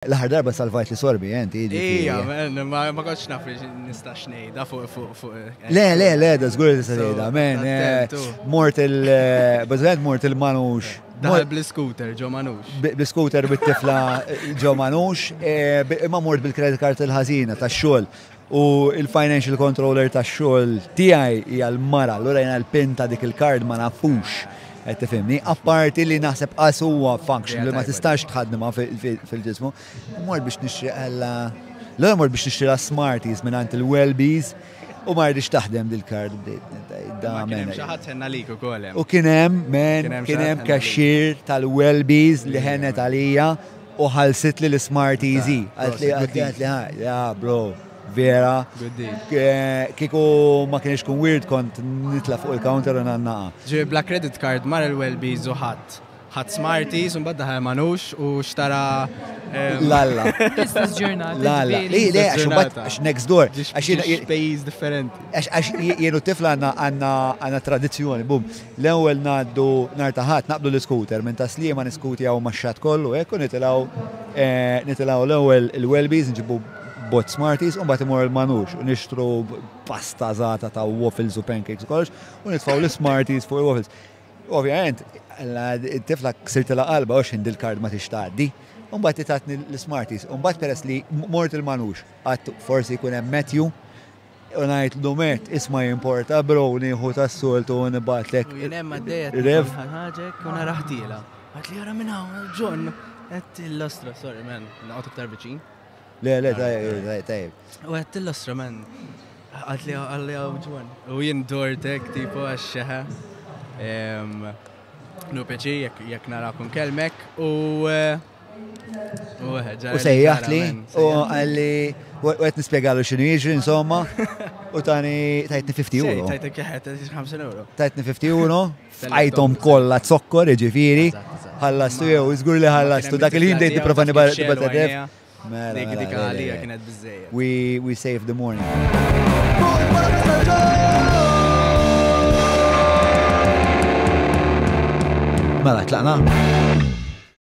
L-aħħar darba salvajt li sorbi, jenti. Ija, ma konċ naf li nistax nejda fuq. Le, da zgur li s-sajda, men. Mort il-manux. Daħal bl-scooter, ġo manux. Bl-scooter bit-tifla ġo manux, imma mort bil-credit card il-ħazina ta' xol. U il-financial controller ta' xol tijaj hija l-mara, l-ura jena l-pinta dik il-card ma nafux. Tifimni, apparti li naħseb huwa function li ma tistax tħadnima fil-ġismu, mort biex nixtri mort biex nixtri Smarties minnant il-Wellbees u ma rridix taħdem dil-kard. Kienem xaħat ħenna lik u kolem. U kienem kaxxir tal-Wellbees li ħennet għalija u ħalsit li l-Smarties. Għatli, bro. Vera, kiku ma kienx kun weird kont nitla fuq il-counter u nannaqa. Ġi bla credit card mar il-Wellbees u ħadd Smarties un badda manux u xtara Lalla. Business journal. Lalla. Għax next door. Pejjiż differenti. Għax jienu tifla għanna tradizjoni, bum. L-ewel naddu nartaħat, naqblu l-scooter, minn taslima niskuti għaw maċċat kollu, ekku nitilaw l-ewel il-Wellbees nġibu bot Smarties, un bat imur il-manux, u nixtru pasta zata ta' waffles u pancakes u kollox, u nitfaw l-Smarties fuq il-waffles. Ovvijament, tifla ksirt l-qalba u xindil kard ma tixtaddi, un bat titatni l-Smarties, un bat peress li mort il-manux, għat forsi kunem Matthew, u najt l-domet, isma jimporta, bro, nieħu tas-soltu u nibatlek. U jenem għaddejet, Rev. ħagġek, u naraħtila. Għat li għara minna, John, għet l-ostra, sorry, man, naqot iktar biċin. Le, tajib. U għed l-ostra, man. Għalli għawġwan. U jien dortek, tipo, għaxċeħa. Nu peċi, jek narakum kelmek. U sejjaħt li, u għalli, u għed nispiegalu xinu jiġri, insomma, u tani tajtni 50 euro. Tajtni kħet, 50 euro. Tajtni 50 euro, fajtom kolla t-sokkor, ġifiri, ħallastu jew, izgur li ħallastu, dak il-ħin dejt niprofani bat-tadef. We saved the morning. Mela, tlaqna?